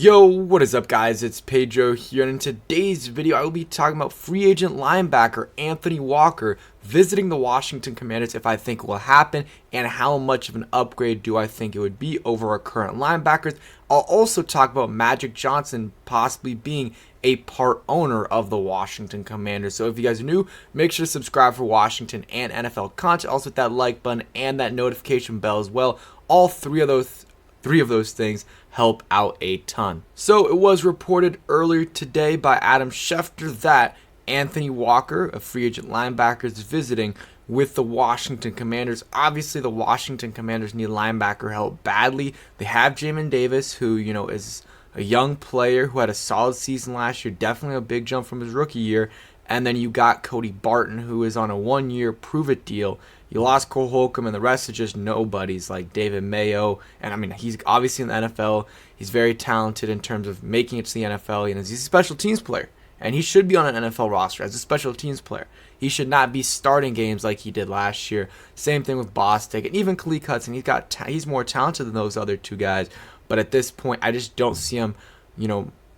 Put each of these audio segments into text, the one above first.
Yo, what is up guys, it's Pedro here, and in today's video I will be talking about free agent linebacker Anthony Walker visiting the Washington Commanders, if I think it will happen, and how much of an upgrade do I think it would be over our current linebackers. I'll also talk about Magic Johnson possibly being a part owner of the Washington Commanders. So if you guys are new, make sure to subscribe for Washington and NFL content, also hit that like button and that notification bell as well. All three of those things help out a ton. So it was reported earlier today by Adam Schefter that Anthony Walker, a free agent linebacker, is visiting with the Washington Commanders. Obviously, the Washington Commanders need linebacker help badly. They have Jamin Davis, who, is a young player who had a solid season last year, definitely a big jump from his rookie year. And then you got Cody Barton, who is on a one-year prove-it deal. You lost Cole Holcomb, and the rest are just nobodies like David Mayo. And, I mean, he's obviously in the NFL. He's very talented in terms of making it to the NFL. He's a special teams player, and he should be on an NFL roster as a special teams player. He should not be starting games like he did last year. Same thing with Bostic, and even Khalil Hudson. He's more talented than those other two guys. But at this point, I just don't see him,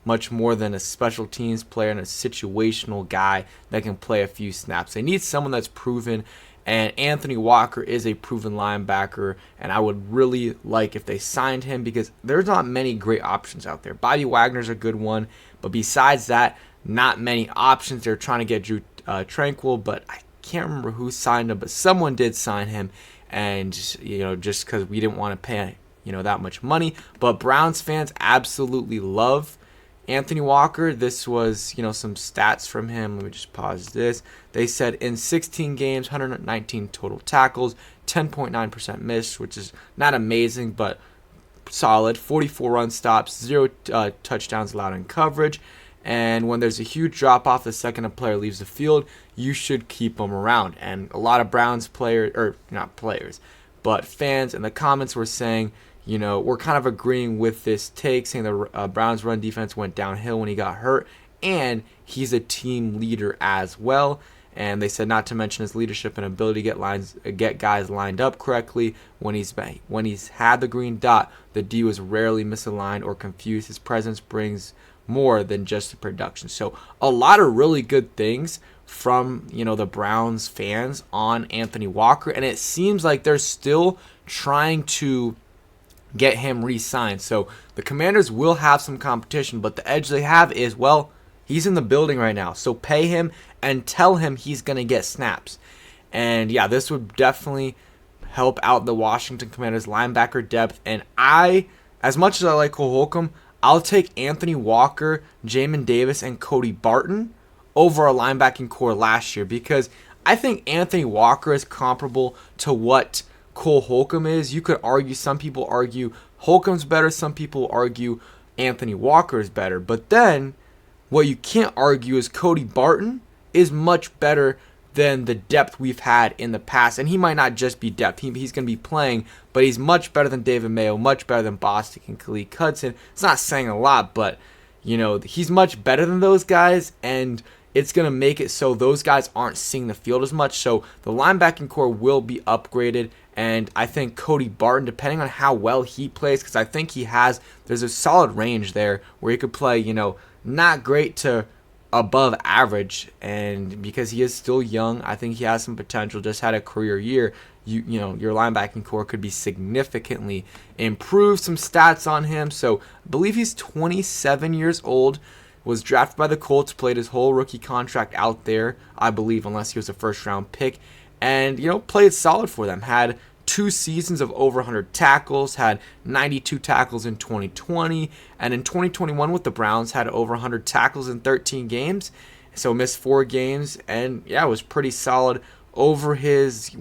much more than a special teams player and a situational guy that can play a few snaps. They need someone that's proven, and Anthony Walker is a proven linebacker, and I would really like if they signed him because there's not many great options out there. Bobby Wagner's a good one, but besides that, not many options. They're trying to get Drew Tranquil, but I can't remember who signed him, but someone did sign him, and just because we didn't want to pay that much money. But Browns fans absolutely love Anthony Walker. This was, some stats from him. Let me just pause this. They said in 16 games, 119 total tackles, 10.9% miss, which is not amazing, but solid. 44 run stops, 0 touchdowns allowed in coverage. And when there's a huge drop-off the second a player leaves the field, you should keep them around. And a lot of Browns players, or not players, but fans in the comments were saying, we're kind of agreeing with this take, saying the Browns' run defense went downhill when he got hurt, and he's a team leader as well. And they said not to mention his leadership and ability to get guys lined up correctly. When he's had the green dot, the D was rarely misaligned or confused. His presence brings more than just the production. So a lot of really good things from the Browns fans on Anthony Walker, and it seems like they're still trying to get him re-signed. So the Commanders will have some competition, but the edge they have is, well, he's in the building right now. So pay him and tell him he's going to get snaps. And yeah, this would definitely help out the Washington Commanders linebacker depth. And as much as I like Cole Holcomb, I'll take Anthony Walker, Jamin Davis, and Cody Barton over our linebacking core last year, because I think Anthony Walker is comparable to what Cole Holcomb is. You could argue, some people argue Holcomb's better, some people argue Anthony Walker is better, but then what you can't argue is Cody Barton is much better than the depth we've had in the past. And he might not just be depth, he's going to be playing, but he's much better than David Mayo, much better than Bostic and Khalil Hudson. It's not saying a lot, but he's much better than those guys, and it's going to make it so those guys aren't seeing the field as much. So the linebacking core will be upgraded, and I think Cody Barton, depending on how well he plays, because I think there's a solid range there where he could play, not great to above average, and because he is still young, I think he has some potential. Just had a career year. Your linebacking core could be significantly improved. Some stats on him. So I believe he's 27 years old. Was drafted by the Colts, played his whole rookie contract out there, I believe, unless he was a first-round pick, and, played solid for them. Had 2 seasons of over 100 tackles, had 92 tackles in 2020, and in 2021 with the Browns had over 100 tackles in 13 games, so missed 4 games, and, yeah, was pretty solid over his,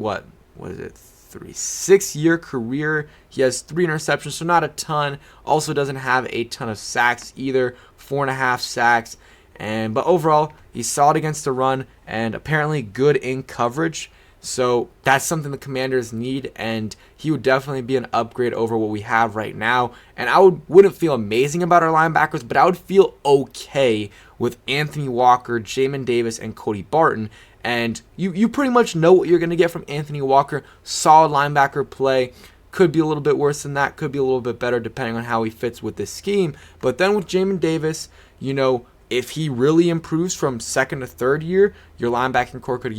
6-year career. He has 3 interceptions, so not a ton. Also doesn't have a ton of sacks either, 4.5 sacks. But overall, he's solid against the run and apparently good in coverage. So that's something the Commanders need, and he would definitely be an upgrade over what we have right now. And I wouldn't feel amazing about our linebackers, but I would feel okay with Anthony Walker, Jamin Davis, and Cody Barton. And you pretty much know what you're going to get from Anthony Walker. Solid linebacker play, Could be a little bit worse than that. Could be a little bit better depending on how he fits with this scheme. But then with Jamin Davis, if he really improves from second to third year, your linebacking core could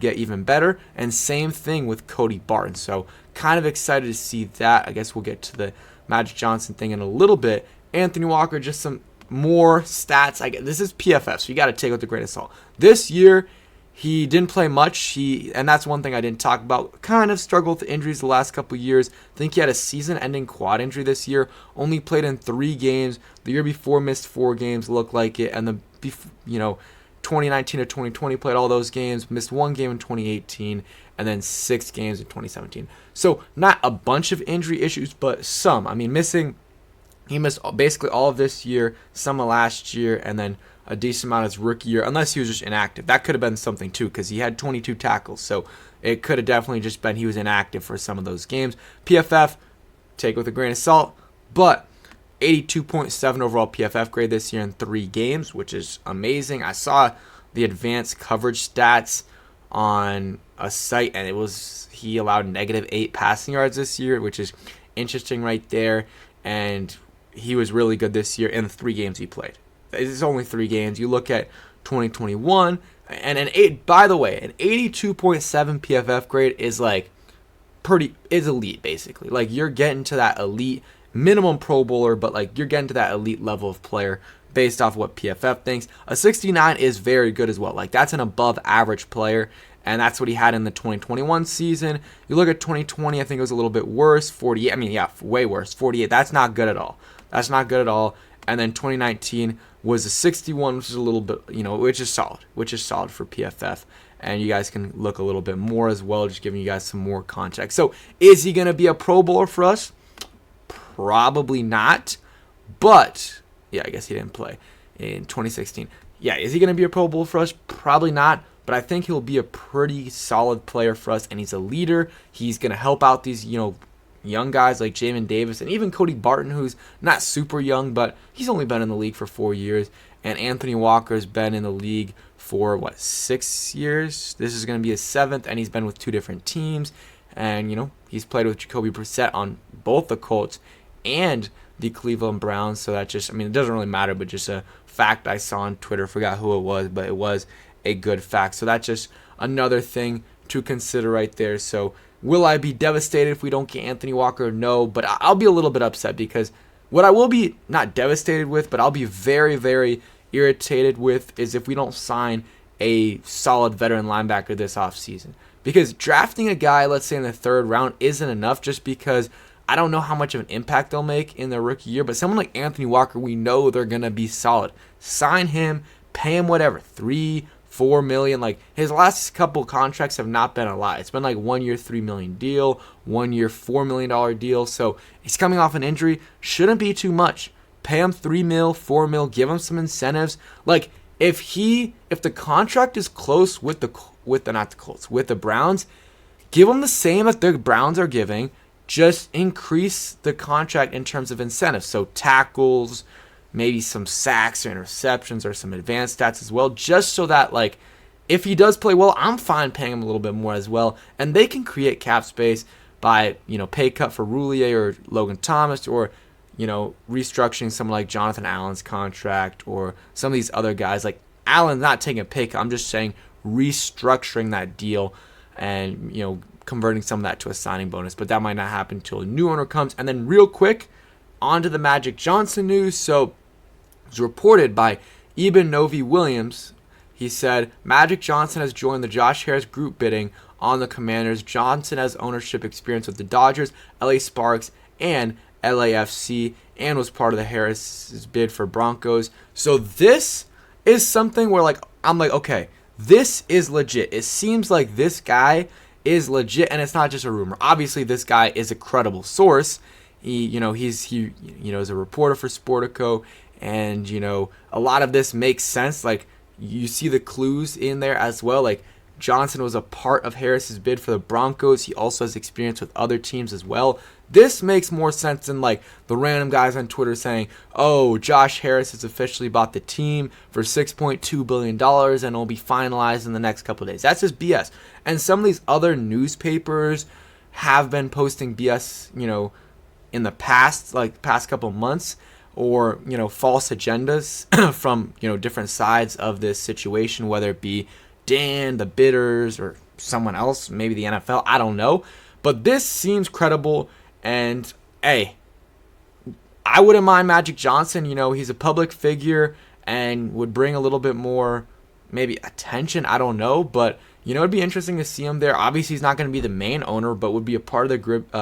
get even better. And same thing with Cody Barton. So kind of excited to see that. I guess we'll get to the Magic Johnson thing in a little bit. Anthony Walker, just some more stats. This is PFF, so you got to take it with a grain of salt. This year, he didn't play much. And that's one thing I didn't talk about. Kind of struggled with injuries the last couple of years. I think he had a season-ending quad injury this year. Only played in 3 games. The year before missed 4 games, looked like it. And 2019 to 2020 played all those games. Missed 1 game in 2018, and then 6 games in 2017. So not a bunch of injury issues, but some. He missed basically all of this year, some of last year, and then a decent amount of his rookie year, unless he was just inactive. That could have been something too, because he had 22 tackles. So it could have definitely just been he was inactive for some of those games. PFF, take it with a grain of salt, but 82.7 overall PFF grade this year in 3 games, which is amazing. I saw the advanced coverage stats on a site, and he allowed -8 passing yards this year, which is interesting right there. And he was really good this year in the 3 games he played. It's only 3 games. You look at 2021, and by the way, an 82.7 PFF grade is is elite basically. Like, you're getting to that elite minimum Pro Bowler, but you're getting to that elite level of player based off what PFF thinks. A 69 is very good as well. That's an above average player, and that's what he had in the 2021 season. You look at 2020, I think it was a little bit worse. 48, way worse. 48, that's not good at all. And then 2019 was a 61, which is a little bit, which is solid for PFF. And you guys can look a little bit more as well, just giving you guys some more context. So is he going to be a Pro Bowler for us? Probably not. But, yeah, I guess he didn't play in 2016. Yeah, is he going to be a Pro Bowler for us? Probably not. But I think he'll be a pretty solid player for us, and he's a leader. He's going to help out these, young guys like Jamin Davis and even Cody Barton, who's not super young, but he's only been in the league for 4 years. And Anthony Walker's been in the league for, 6 years? This is going to be his 7th, and he's been with 2 different teams. And, he's played with Jacoby Brissett on both the Colts and the Cleveland Browns. So that just, it doesn't really matter, but just a fact I saw on Twitter. Forgot who it was, but it was a good fact. So that's just another thing to consider right there. So will I be devastated if we don't get Anthony Walker? No, but I'll be a little bit upset, because what I will be not devastated with, but I'll be very, very irritated with, is if we don't sign a solid veteran linebacker this offseason. Because drafting a guy, let's say in the 3rd round, isn't enough, just because I don't know how much of an impact they'll make in their rookie year. But someone like Anthony Walker, we know they're going to be solid. Sign him, pay him whatever, $3-4 million. His last couple contracts have not been a lot. It's been 1 year $3 million deal, 1 year $4 million deal. So he's coming off an injury, shouldn't be too much. Pay him $3 million, $4 million, give him some incentives. If the contract is close with the Browns, give him the same that the Browns are giving. Just increase the contract in terms of incentives. So tackles, maybe some sacks or interceptions or some advanced stats as well, just so that if he does play well, I'm fine paying him a little bit more as well. And they can create cap space by, pay cut for Roulier or Logan Thomas, or, restructuring someone like Jonathan Allen's contract, or some of these other guys. Allen's not taking a pay cut. I'm just saying restructuring that deal and, converting some of that to a signing bonus. But that might not happen until a new owner comes. And then real quick, on to the Magic Johnson news. So it was reported by Eben Novy-Williams. He said, Magic Johnson has joined the Josh Harris group bidding on the Commanders. Johnson has ownership experience with the Dodgers, LA Sparks, and LAFC, and was part of the Harris' bid for Broncos. So this is something where I'm okay, this is legit. It seems like this guy is legit, and it's not just a rumor. Obviously, this guy is a credible source. He is a reporter for Sportico, and a lot of this makes sense. You see the clues in there as well. Johnson was a part of Harris's bid for the Broncos. He also has experience with other teams as well. This makes more sense than the random guys on Twitter saying, oh, Josh Harris has officially bought the team for $6.2 billion and will be finalized in the next couple of days. That's just BS. And some of these other newspapers have been posting BS, in the past, like past couple months, or false agendas from different sides of this situation, whether it be Dan, the bidders, or someone else, maybe the NFL, I don't know. But this seems credible, and hey, I wouldn't mind Magic Johnson. He's a public figure and would bring a little bit more maybe attention. I don't know, but it'd be interesting to see him there. Obviously, he's not going to be the main owner, but would be a part of the group,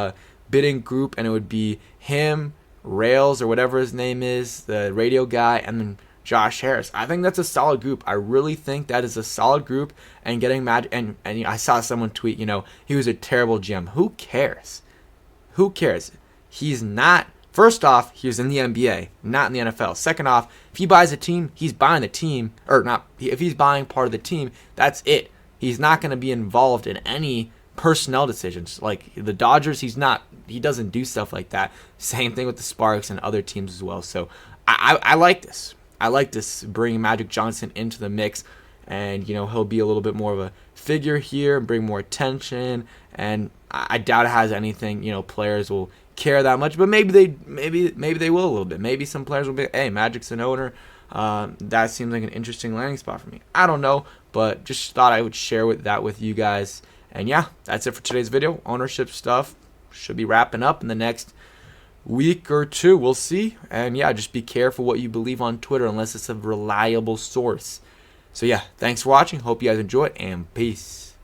bidding group, and it would be him, Rails, or whatever his name is, the radio guy, and then Josh Harris. I think that's a solid group. I really think that is a solid group. And getting Magic, and I saw someone tweet, he was a terrible GM. Who cares? Who cares? He's not. First off, he was in the NBA, not in the NFL. Second off, if he buys a team, he's buying the team, or not. If he's buying part of the team, that's it. He's not going to be involved in any personnel decisions. Like the Dodgers, he doesn't do stuff like that. Same thing with the Sparks and other teams as well. So I like this. I like this, bringing Magic Johnson into the mix, and he'll be a little bit more of a figure here, bring more attention, and I doubt it has anything players will care that much, but maybe they will a little bit. Maybe some players will be, hey, Magic's an owner. That seems like an interesting landing spot for me. I don't know, but just thought I would share that with you guys. And yeah, that's it for today's video. Ownership stuff should be wrapping up in the next week or two. We'll see. And yeah, just be careful what you believe on Twitter unless it's a reliable source. So yeah, thanks for watching. Hope you guys enjoy it, and peace.